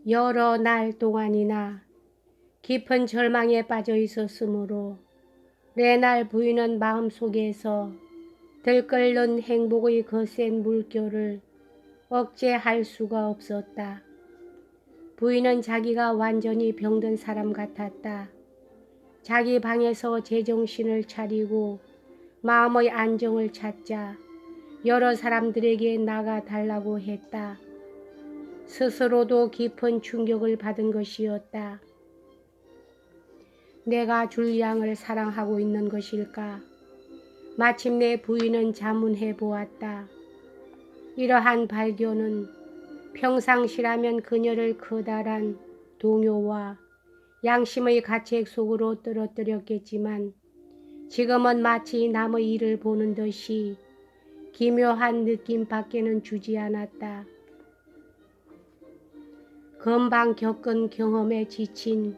여러 날 동안이나 깊은 절망에 빠져 있었으므로 레날 부인은 마음속에서 들끓는 행복의 거센 물결을 억제할 수가 없었다. 부인은 자기가 완전히 병든 사람 같았다. 자기 방에서 제정신을 차리고 마음의 안정을 찾자 여러 사람들에게 나가달라고 했다. 스스로도 깊은 충격을 받은 것이었다. 내가 줄리앙을 사랑하고 있는 것일까? 마침내 부인은 자문해 보았다. 이러한 발견은 평상시라면 그녀를 커다란 동요와 양심의 가책 속으로 떨어뜨렸겠지만 지금은 마치 남의 일을 보는 듯이 기묘한 느낌밖에는 주지 않았다. 금방 겪은 경험에 지친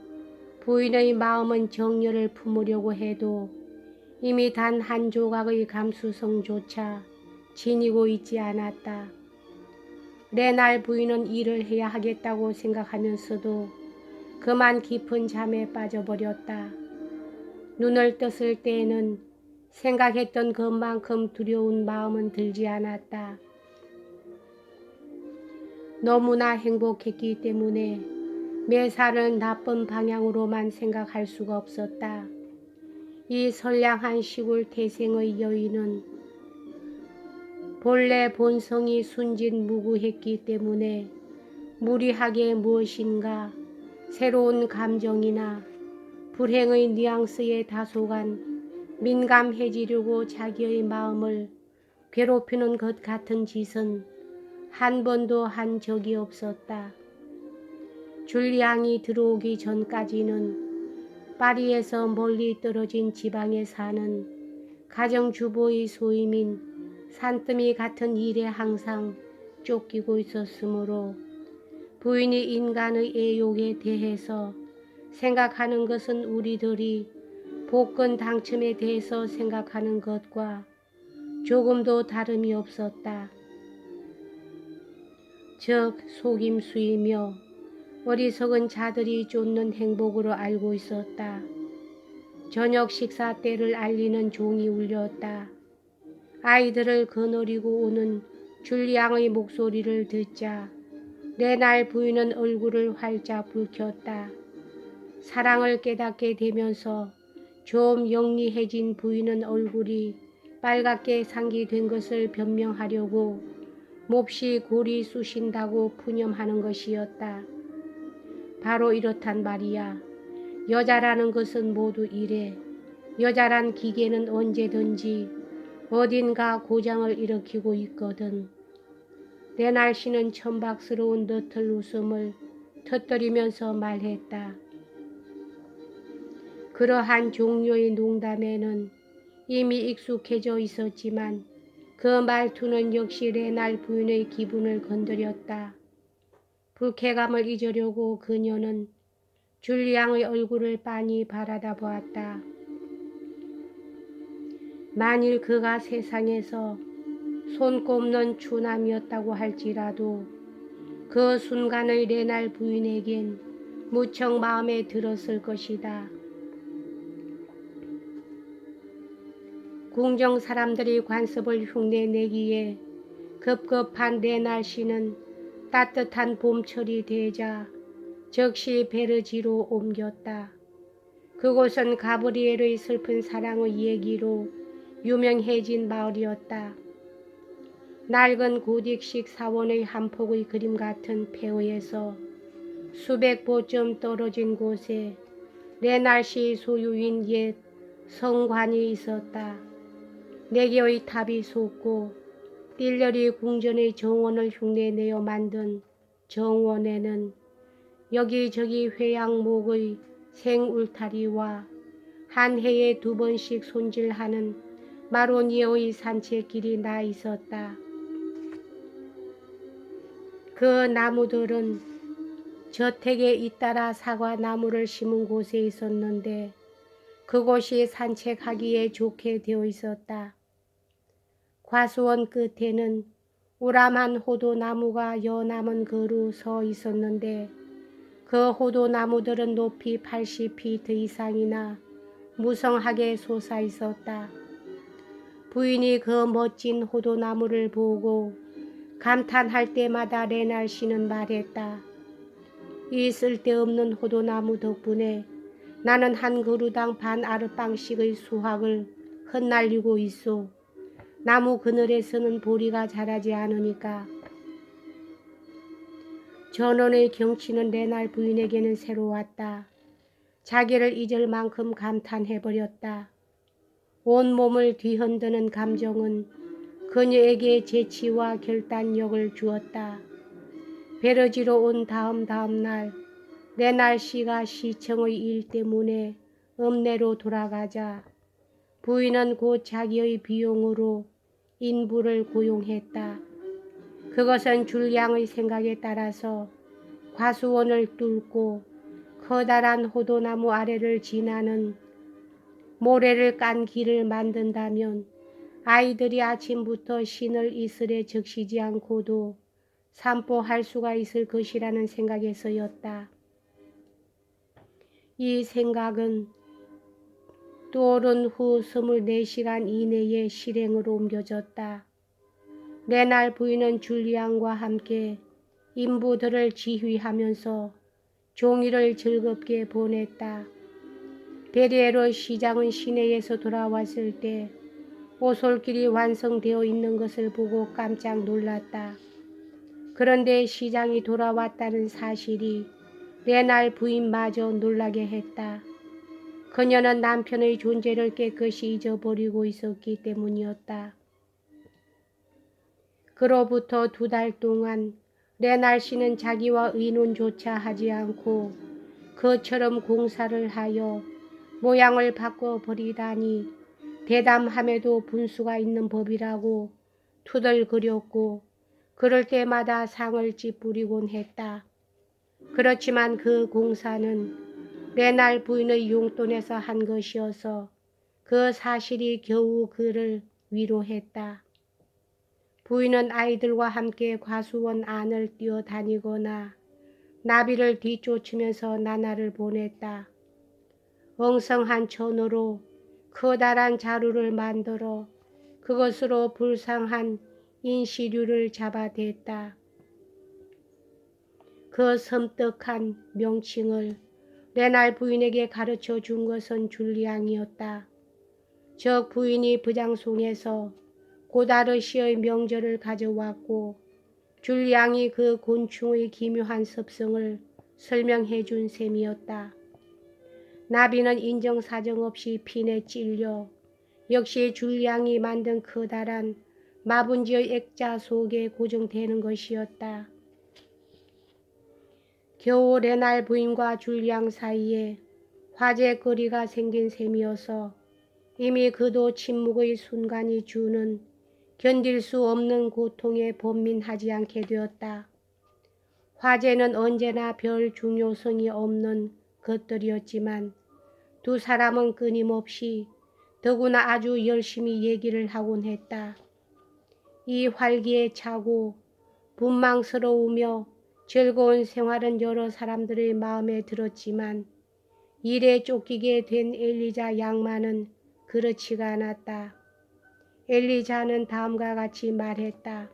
부인의 마음은 정열을 품으려고 해도 이미 단 한 조각의 감수성조차 지니고 있지 않았다. 레날 부인은 일을 해야 하겠다고 생각하면서도 그만 깊은 잠에 빠져버렸다. 눈을 떴을 때에는 생각했던 것만큼 두려운 마음은 들지 않았다. 너무나 행복했기 때문에 매사를 나쁜 방향으로만 생각할 수가 없었다. 이 선량한 시골 태생의 여인은 본래 본성이 순진무구했기 때문에 무리하게 무엇인가 새로운 감정이나 불행의 뉘앙스에 다소간 민감해지려고 자기의 마음을 괴롭히는 것 같은 짓은 한 번도 한 적이 없었다. 줄리앙이 들어오기 전까지는 파리에서 멀리 떨어진 지방에 사는 가정주부의 소임인 산더미 같은 일에 항상 쫓기고 있었으므로 부인이 인간의 애욕에 대해서 생각하는 것은 우리들이 복권 당첨에 대해서 생각하는 것과 조금도 다름이 없었다. 즉 속임수이며 어리석은 자들이 쫓는 행복으로 알고 있었다. 저녁 식사 때를 알리는 종이 울렸다. 아이들을 거느리고 오는 줄리앙의 목소리를 듣자 레날 부인은 얼굴을 활짝 붉혔다. 사랑을 깨닫게 되면서 좀 영리해진 부인은 얼굴이 빨갛게 상기된 것을 변명하려고 몹시 골이 쑤신다고 푸념하는 것이었다. 바로 이렇단 말이야. 여자라는 것은 모두 이래. 여자란 기계는 언제든지 어딘가 고장을 일으키고 있거든. 레날 씨는 천박스러운 너털 웃음을 터뜨리면서 말했다. 그러한 종류의 농담에는 이미 익숙해져 있었지만 그 말투는 역시 레날 부인의 기분을 건드렸다. 불쾌감을 잊으려고 그녀는 줄리앙의 얼굴을 빤히 바라다 보았다. 만일 그가 세상에서 손꼽는 추남이었다고 할지라도 그 순간의 레날 부인에겐 무척 마음에 들었을 것이다. 궁정 사람들이 관습을 흉내내기에 급급한 레날 씨는 따뜻한 봄철이 되자 즉시 베르지로 옮겼다. 그곳은 가브리엘의 슬픈 사랑의 얘기로 유명해진 마을이었다. 낡은 고딕식 사원의 한 폭의 그림 같은 폐허에서 수백 보쯤 떨어진 곳에 레날 씨 소유인 옛 성관이 있었다. 4개의 탑이 솟고 띨려리 궁전의 정원을 흉내내어 만든 정원에는 여기저기 회양목의 생울타리와 한 해에 2번씩 손질하는 마로니에의 산책길이 나 있었다. 그 나무들은 저택에 잇따라 사과나무를 심은 곳에 있었는데 그곳이 산책하기에 좋게 되어 있었다. 과수원 끝에는 우람한 호도나무가 여남은 거루 서 있었는데 그 호도나무들은 높이 80피트 이상이나 무성하게 솟아 있었다. 부인이 그 멋진 호도나무를 보고 감탄할 때마다 레날 씨는 말했다. 이 쓸데없는 호도나무 덕분에 나는 한 그루당 반 아르빵씩의 수확을 흩날리고 있소. 나무 그늘에서는 보리가 자라지 않으니까. 전원의 경치는 레날 부인에게는 새로웠다. 자기를 잊을 만큼 감탄해버렸다. 온몸을 뒤흔드는 감정은 그녀에게 재치와 결단력을 주었다. 베러지로 온 다음 날 레날 씨가 시청의 일 때문에 읍내로 돌아가자 부인은 곧 자기의 비용으로 인부를 고용했다. 그것은 줄리앙의 생각에 따라서 과수원을 뚫고 커다란 호도나무 아래를 지나는 모래를 깐 길을 만든다면 아이들이 아침부터 신을 이슬에 적시지 않고도 산보할 수가 있을 것이라는 생각에서였다. 이 생각은 떠오른 후 24시간 이내에 실행으로 옮겨졌다. 레날 부인은 줄리앙과 함께 인부들을 지휘하면서 종일을 즐겁게 보냈다. 베리에로 시장은 시내에서 돌아왔을 때 오솔길이 완성되어 있는 것을 보고 깜짝 놀랐다. 그런데 시장이 돌아왔다는 사실이 레날 부인마저 놀라게 했다. 그녀는 남편의 존재를 깨끗이 잊어버리고 있었기 때문이었다. 그로부터 2달 동안 레날 씨는 자기와 의논조차 하지 않고 그처럼 공사를 하여 모양을 바꿔버리다니 대담함에도 분수가 있는 법이라고 투덜거렸고 그럴 때마다 상을 찌푸리곤 했다. 그렇지만 그 공사는 레날 부인의 용돈에서 한 것이어서 그 사실이 겨우 그를 위로했다. 부인은 아이들과 함께 과수원 안을 뛰어다니거나 나비를 뒤쫓으면서 나날을 보냈다. 엉성한 천으로 커다란 자루를 만들어 그것으로 불쌍한 인시류를 잡아댔다. 그 섬뜩한 명칭을 레날 부인에게 가르쳐 준 것은 줄리앙이었다. 저 부인이 부장송에서 고다르시의 명절을 가져왔고 줄리앙이 그 곤충의 기묘한 습성을 설명해 준 셈이었다. 나비는 인정사정 없이 핀에 찔려 역시 줄리앙이 만든 커다란 마분지의 액자 속에 고정되는 것이었다. 겨우 레날 부인과 줄리앙 사이에 화제거리가 생긴 셈이어서 이미 그도 침묵의 순간이 주는 견딜 수 없는 고통에 번민하지 않게 되었다. 화제는 언제나 별 중요성이 없는 것들이었지만 두 사람은 끊임없이 더구나 아주 열심히 얘기를 하곤 했다. 이 활기에 차고 분망스러우며 즐거운 생활은 여러 사람들의 마음에 들었지만 일에 쫓기게 된 엘리자 양만은 그렇지가 않았다. 엘리자는 다음과 같이 말했다.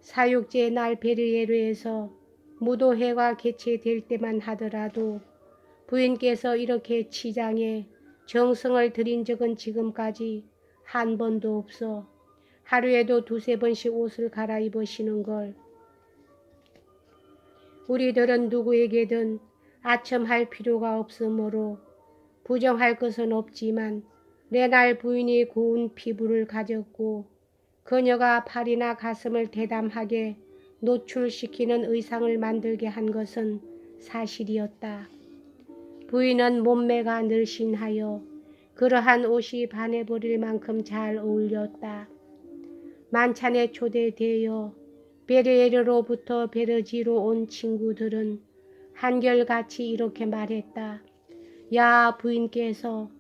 사육제 날 베르에르에서 무도회가 개최될 때만 하더라도 부인께서 이렇게 치장에 정성을 들인 적은 지금까지 한 번도 없어. 하루에도 2~3번씩 옷을 갈아입으시는 걸. 우리들은 누구에게든 아첨할 필요가 없으므로 부정할 것은 없지만 레날 부인이 고운 피부를 가졌고 그녀가 팔이나 가슴을 대담하게 노출시키는 의상을 만들게 한 것은 사실이었다. 부인은 몸매가 늘씬하여 그러한 옷이 반해버릴 만큼 잘 어울렸다. 만찬에 초대되어 베르에르로부터 베르지로 온 친구들은 한결같이 이렇게 말했다. 야, 부인께서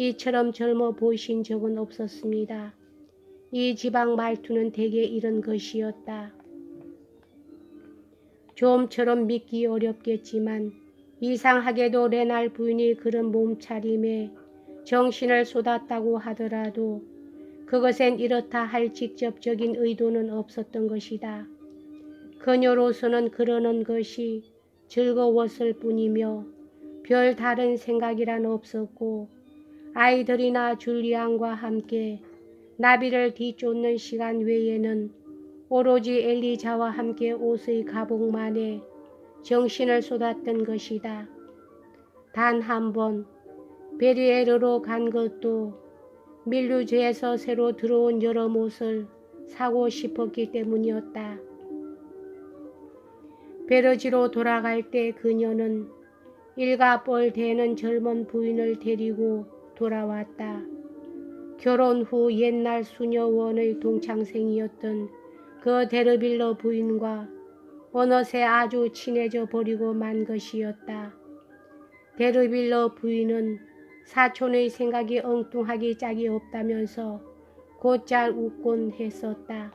이처럼 젊어 보이신 적은 없었습니다. 이 지방 말투는 대개 이런 것이었다. 좀처럼 믿기 어렵겠지만 이상하게도 레날 부인이 그런 몸차림에 정신을 쏟았다고 하더라도 그것엔 이렇다 할 직접적인 의도는 없었던 것이다. 그녀로서는 그러는 것이 즐거웠을 뿐이며 별 다른 생각이란 없었고 아이들이나 줄리안과 함께 나비를 뒤쫓는 시간 외에는 오로지 엘리자와 함께 옷의 가복만에 정신을 쏟았던 것이다. 단 한 번 베리에르로 간 것도 밀류즈에서 새로 들어온 여러 옷을 사고 싶었기 때문이었다. 베르지로 돌아갈 때 그녀는 일가 뻘 되는 젊은 부인을 데리고 돌아왔다. 결혼 후 옛날 수녀원의 동창생이었던 그 데르빌러 부인과 어느새 아주 친해져 버리고 만 것이었다. 데르빌러 부인은 사촌의 생각이 엉뚱하기 짝이 없다면서 곧잘 웃곤 했었다.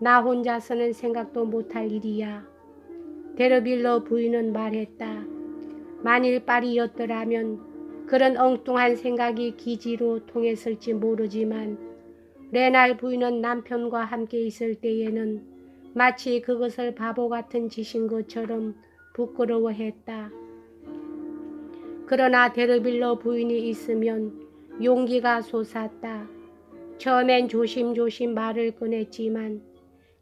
나 혼자서는 생각도 못할 일이야. 데르빌러 부인은 말했다. 만일 빨이었더라면 그런 엉뚱한 생각이 기지로 통했을지 모르지만 레날 부인은 남편과 함께 있을 때에는 마치 그것을 바보 같은 짓인 것처럼 부끄러워했다. 그러나 데르빌러 부인이 있으면 용기가 솟았다. 처음엔 조심조심 말을 꺼냈지만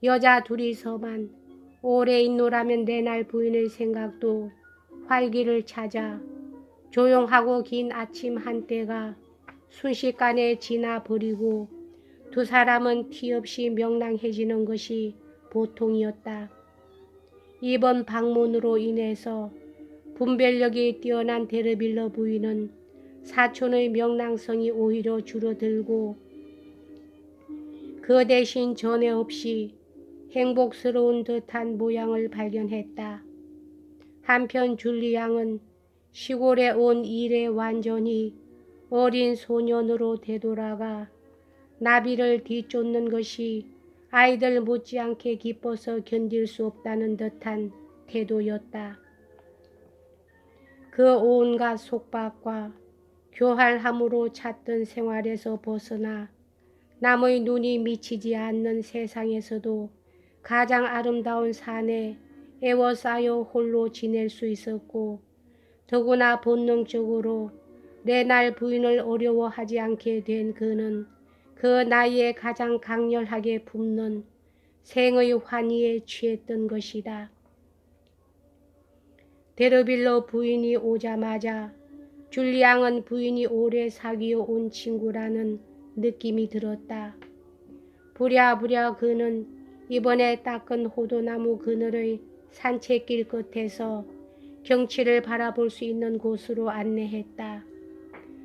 여자 둘이서만 오래 있노라면 레날 부인의 생각도 활기를 찾아 조용하고 긴 아침 한때가 순식간에 지나버리고 두 사람은 티 없이 명랑해지는 것이 보통이었다. 이번 방문으로 인해서 분별력이 뛰어난 데르빌러 부인은 사촌의 명랑성이 오히려 줄어들고 그 대신 전에 없이 행복스러운 듯한 모양을 발견했다. 한편 줄리앙은 시골에 온 이래 완전히 어린 소년으로 되돌아가 나비를 뒤쫓는 것이 아이들 못지않게 기뻐서 견딜 수 없다는 듯한 태도였다. 그 온갖 속박과 교활함으로 찾던 생활에서 벗어나 남의 눈이 미치지 않는 세상에서도 가장 아름다운 산에 에워싸여 홀로 지낼 수 있었고 더구나 본능적으로 레날 부인을 어려워하지 않게 된 그는 그 나이에 가장 강렬하게 품는 생의 환희에 취했던 것이다. 데르빌러 부인이 오자마자 줄리앙은 부인이 오래 사귀어 온 친구라는 느낌이 들었다. 부랴부랴 그는 이번에 닦은 호도나무 그늘의 산책길 끝에서 경치를 바라볼 수 있는 곳으로 안내했다.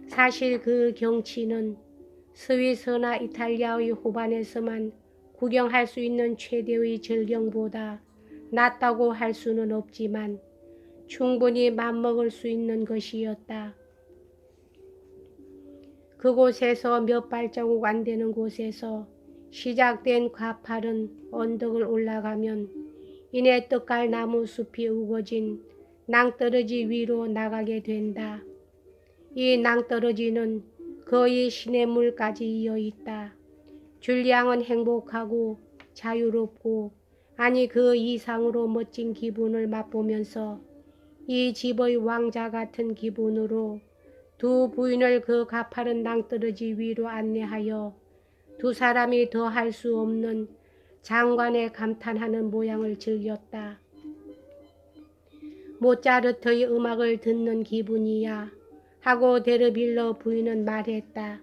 사실 그 경치는 스위스나 이탈리아의 호반에서만 구경할 수 있는 최대의 절경보다 낫다고 할 수는 없지만 충분히 맘먹을 수 있는 것이었다. 그곳에서 몇 발자국 안 되는 곳에서 시작된 가파른 언덕을 올라가면 이내 떡갈 나무 숲이 우거진 낭떠러지 위로 나가게 된다. 이 낭떠러지는 거의 시냇물까지 이어 있다. 줄리앙은 행복하고 자유롭고 아니 그 이상으로 멋진 기분을 맛보면서 이 집의 왕자 같은 기분으로 두 부인을 그 가파른 낭떠러지 위로 안내하여 두 사람이 더 할 수 없는 장관에 감탄하는 모양을 즐겼다. 모차르트의 음악을 듣는 기분이야 하고 데르빌러 부인은 말했다.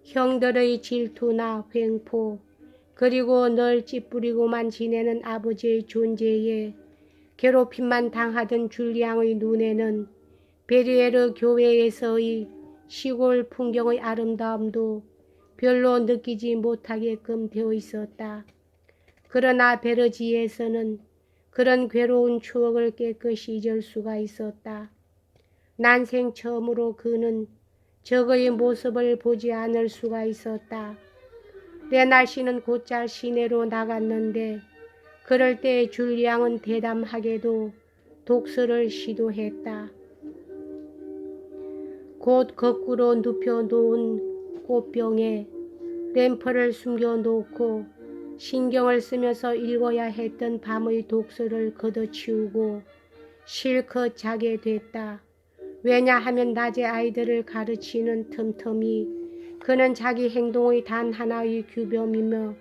형들의 질투나 횡포 그리고 널 찌푸리고만 지내는 아버지의 존재에 괴롭힘만 당하던 줄리앙의 눈에는 베리에르 교회에서의 시골 풍경의 아름다움도 별로 느끼지 못하게끔 되어 있었다. 그러나 베르지에서는 그런 괴로운 추억을 깨끗이 잊을 수가 있었다. 난생 처음으로 그는 저거의 모습을 보지 않을 수가 있었다. 레날 씨는 곧잘 시내로 나갔는데 그럴 때 줄리앙은 대담하게도 독서를 시도했다. 곧 거꾸로 눕혀놓은 꽃병에 램프를 숨겨놓고 신경을 쓰면서 읽어야 했던 밤의 독서를 걷어치우고 실컷 자게 됐다. 왜냐하면 낮에 아이들을 가르치는 틈틈이 그는 자기 행동의 단 하나의 규범이며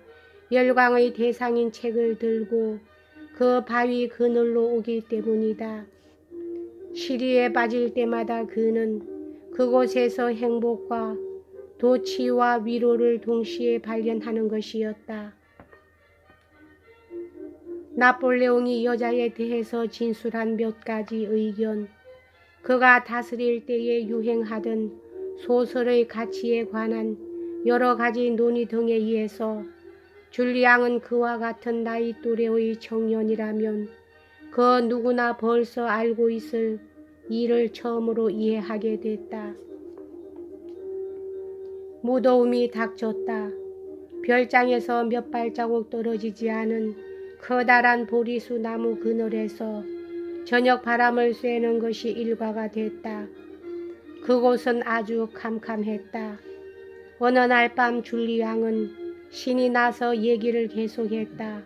열광의 대상인 책을 들고 그 바위 그늘로 오기 때문이다. 시리에 빠질 때마다 그는 그곳에서 행복과 도취와 위로를 동시에 발견하는 것이었다. 나폴레옹이 여자에 대해서 진술한 몇 가지 의견, 그가 다스릴 때에 유행하던 소설의 가치에 관한 여러 가지 논의 등에 의해서 줄리앙은 그와 같은 나이 또래의 청년이라면 그 누구나 벌써 알고 있을 일을 처음으로 이해하게 됐다. 무더움이 닥쳤다. 별장에서 몇 발자국 떨어지지 않은 커다란 보리수 나무 그늘에서 저녁 바람을 쐬는 것이 일과가 됐다. 그곳은 아주 캄캄했다. 어느 날 밤 줄리앙은 신이 나서 얘기를 계속했다.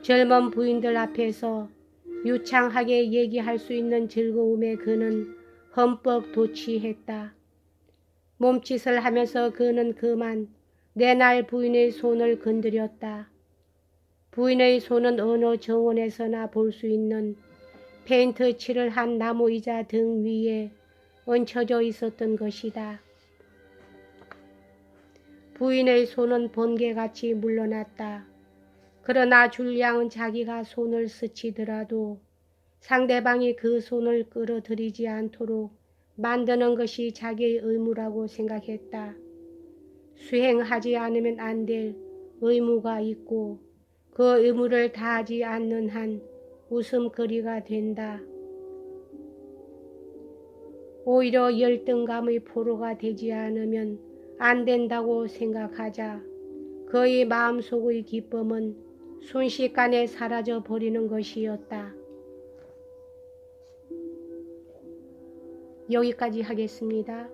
젊은 부인들 앞에서 유창하게 얘기할 수 있는 즐거움에 그는 흠뻑 도취했다. 몸짓을 하면서 그는 그만 내날 부인의 손을 건드렸다. 부인의 손은 어느 정원에서나 볼 수 있는 페인트 칠을 한 나무 의자 등 위에 얹혀져 있었던 것이다. 부인의 손은 번개같이 물러났다. 그러나 줄리앙은 자기가 손을 스치더라도 상대방이 그 손을 끌어들이지 않도록 만드는 것이 자기의 의무라고 생각했다. 수행하지 않으면 안 될 의무가 있고 그 의무를 다하지 않는 한 웃음거리가 된다. 오히려 열등감의 포로가 되지 않으면 안 된다고 생각하자 그의 마음속의 기쁨은 순식간에 사라져 버리는 것이었다. 여기까지 하겠습니다.